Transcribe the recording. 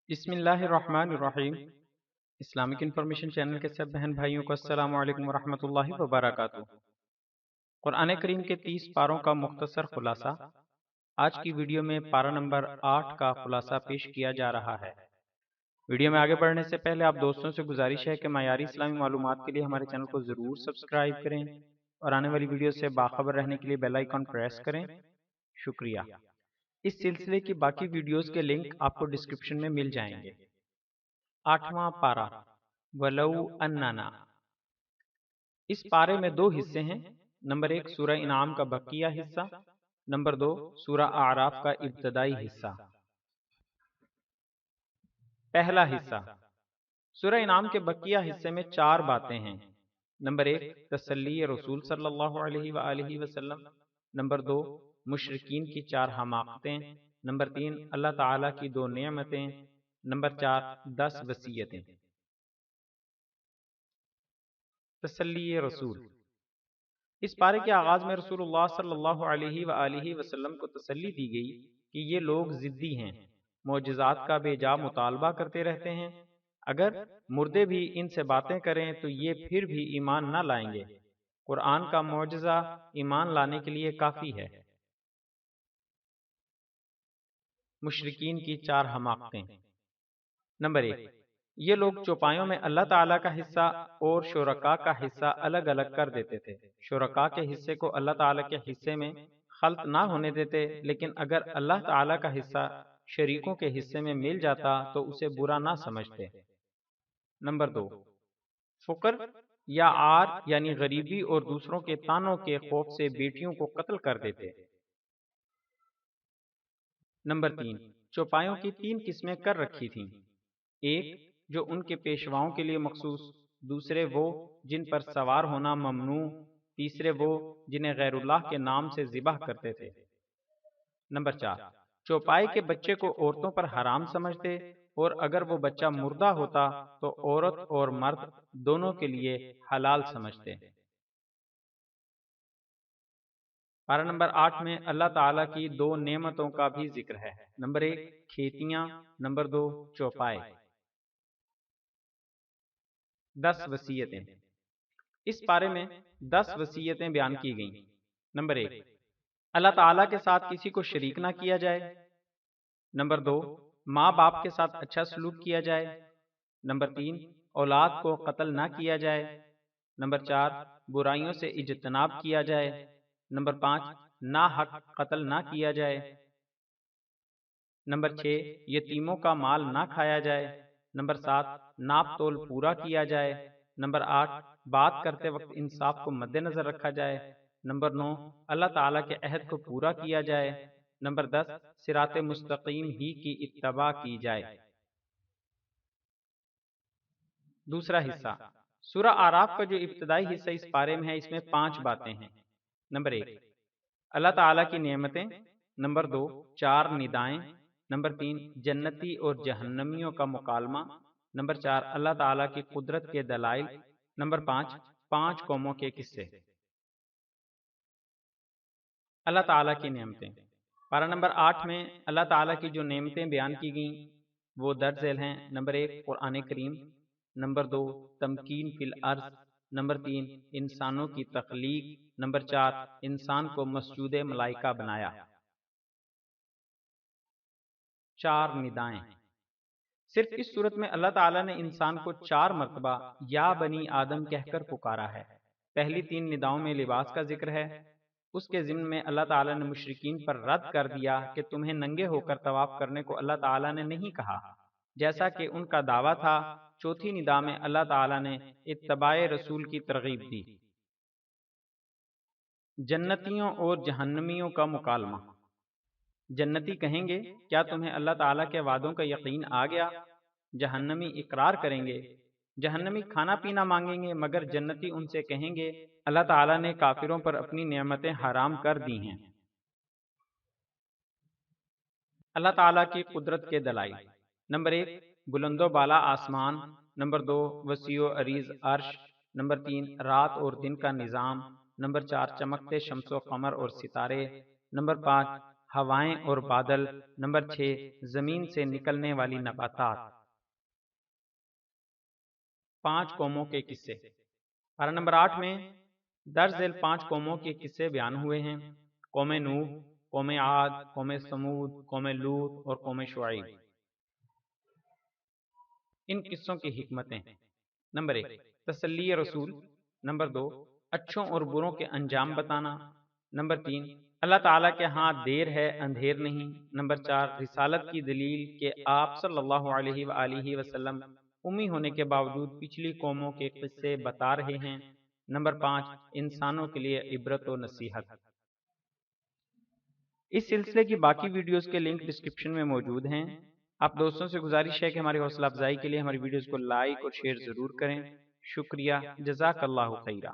بسم اللہ الرحمن الرحیم۔ اسلامک انفارمیشن چینل کے سب بہن بھائیوں کو السلام علیکم ورحمۃ اللہ وبرکاتہ۔ قرآن کریم کے 30 پاروں کا مختصر خلاصہ۔ آج کی ویڈیو میں پارہ نمبر 8 کا خلاصہ پیش کیا جا رہا ہے۔ ویڈیو میں آگے بڑھنے سے پہلے آپ دوستوں سے گزارش ہے کہ معیاری اسلامی معلومات کے لیے ہمارے چینل کو ضرور سبسکرائب کریں اور آنے والی ویڈیو سے باخبر رہنے کے لیے بیل آئیکن پریس کریں۔ شکریہ۔ اس سلسلے کی باقی ویڈیوز کے لنک آپ کو ڈسکرپشن میں مل جائیں گے۔ 8واں پارہ وَلَوْ أَنَّنَا۔ اس پارے میں 2 حصے ہیں۔ نمبر 1 سورہ انعام کا بقیہ حصہ، نمبر 2 سورہ اعراف کا ابتدائی حصہ۔ پہلا حصہ سورہ انعام کے بقیہ حصے میں 4 باتیں ہیں۔ نمبر 1 تسلی رسول صلی اللہ علیہ وآلہ وسلم، نمبر 2 مشرکین کی 4 حماقتیں، نمبر 3 اللہ تعالیٰ کی 2 نعمتیں، نمبر 4 10 وصیتیں۔ تسلی رسول۔ اس پارے کے آغاز میں رسول اللہ صلی اللہ علیہ وآلہ وسلم کو تسلی دی گئی کہ یہ لوگ ضدی ہیں، معجزات کا بے جا مطالبہ کرتے رہتے ہیں۔ اگر مردے بھی ان سے باتیں کریں تو یہ پھر بھی ایمان نہ لائیں گے۔ قرآن کا معجزہ ایمان لانے کے لیے کافی ہے۔ مشرکین کی 4 حماقتیں۔ نمبر 1 یہ لوگ چوپایوں میں اللہ تعالیٰ کا حصہ اور شرکاء کا حصہ الگ الگ کر دیتے تھے۔ شرکاء کے حصے کو اللہ تعالیٰ کے حصے میں خلط نہ ہونے دیتے، لیکن اگر اللہ تعالیٰ کا حصہ شریکوں کے حصے میں مل جاتا تو اسے برا نہ سمجھتے۔ نمبر 2 فقر یا عار یعنی غریبی اور دوسروں کے طعنوں کے خوف سے بیٹیوں کو قتل کر دیتے۔ نمبر 3 چوپایوں کی 3 قسمیں کر رکھی تھیں۔ ایک جو ان کے پیشواؤں کے لیے مخصوص، دوسرے وہ جن پر سوار ہونا ممنوع، تیسرے وہ جنہیں غیر اللہ کے نام سے ذبح کرتے تھے۔ نمبر 4 چوپائے کے بچے کو عورتوں پر حرام سمجھتے، اور اگر وہ بچہ مردہ ہوتا تو عورت اور مرد دونوں کے لیے حلال سمجھتے۔ پارہ نمبر 8 میں اللہ تعالیٰ کی 2 نعمتوں کا بھی ذکر ہے۔ Number 1 کھیتیاں، number 2 چوپائے۔ 10 وصیتیں۔ اس پارے میں 10 وصیتیں بیان کی گئیں۔ نمبر 1 اللہ تعالیٰ کے ساتھ کسی کو شریک نہ کیا جائے۔ نمبر 2 ماں باپ کے ساتھ اچھا سلوک کیا جائے۔ نمبر 3 اولاد کو قتل نہ کیا جائے۔ نمبر 4 برائیوں سے اجتناب کیا جائے۔ نمبر 5 ناحق قتل نہ کیا جائے۔ نمبر 6 یتیموں کا مال نہ کھایا جائے۔ نمبر 7 ناپ تول پورا کیا جائے۔ نمبر 8 بات کرتے وقت انصاف کو مد نظر رکھا جائے۔ نمبر 9 اللہ تعالیٰ کے عہد کو پورا کیا جائے۔ نمبر 10 صراط مستقیم ہی کی اتباع کی جائے۔ دوسرا حصہ سورہ اعراف کا جو ابتدائی حصہ اس پارے میں ہے، اس میں 5 باتیں ہیں۔ نمبر 1 اللہ تعالیٰ کی نعمتیں۔ نمبر 2 4 ندائیں۔ نمبر 3 جنتی اور جہنمیوں کا مکالمہ۔ نمبر 4 اللہ تعالیٰ کی قدرت کے دلائل۔ نمبر 5 قوموں کے قصے۔ اللہ تعالیٰ کی نعمتیں۔ پارہ نمبر 8 میں اللہ تعالیٰ کی جو نعمتیں بیان کی گئیں وہ درج ذیل ہیں۔ نمبر 1 قرآن کریم، نمبر 2 تمکین فی الارض، نمبر 3 انسانوں کی تخلیق، نمبر 4 انسان کو مسجود ملائکہ بنایا۔ 4 ندائیں۔ صرف اس صورت میں اللہ تعالیٰ نے انسان کو 4 مرتبہ یا بنی آدم کہہ کر پکارا ہے۔ پہلی 3 نداؤں میں لباس کا ذکر ہے۔ اس کے ضمن میں اللہ تعالیٰ نے مشرکین پر رد کر دیا کہ تمہیں ننگے ہو کر طواف کرنے کو اللہ تعالیٰ نے نہیں کہا، جیسا کہ ان کا دعویٰ تھا۔ چوتھی ندا میں اللہ تعالیٰ نے اتباع رسول کی ترغیب دی۔ جنتیوں اور جہنمیوں کا مکالمہ۔ جنتی کہیں گے کیا تمہیں اللہ تعالیٰ کے وعدوں کا یقین آ گیا؟ جہنمی اقرار کریں گے۔ جہنمی کھانا پینا مانگیں گے، مگر جنتی ان سے کہیں گے اللہ تعالیٰ نے کافروں پر اپنی نعمتیں حرام کر دی ہیں۔ اللہ تعالیٰ کی قدرت کے دلائل۔ نمبر 1 بلند و بالا آسمان۔ نمبر 2 وسیع و عریض عرش۔ نمبر 3 رات اور دن کا نظام۔ نمبر 4 چمکتے شمس و قمر اور ستارے۔ نمبر 5 ہوائیں اور بادل۔ نمبر 6 زمین سے نکلنے والی نباتات۔ 5 قوموں کے قصے۔ پارہ نمبر 8 میں درج ذیل 5 قوموں کے قصے بیان ہوئے ہیں: قوم نوح، قوم عاد، قوم سمود، قوم لوط اور قوم شعیب۔ ان قصوں کی حکمتیں: نمبر 1 تسلی رسول۔ نمبر 2 اچھوں اور بروں کے انجام بتانا۔ نمبر 3 اللہ تعالیٰ کے ہاں دیر ہے اندھیر نہیں۔ نمبر 4 رسالت کی دلیل کہ آپ صلی اللہ علیہ وآلہ وسلم امی ہونے کے باوجود پچھلی قوموں کے قصے بتا رہے ہیں۔ نمبر 5 انسانوں کے لیے عبرت و نصیحت۔ اس سلسلے کی باقی ویڈیوز کے لنک ڈسکرپشن میں موجود ہیں۔ آپ دوستوں سے گزارش ہے کہ ہماری حوصلہ افزائی کے لیے ہماری ویڈیوز کو لائک اور شیئر ضرور کریں۔ شکریہ، جزاک اللہ خیرہ۔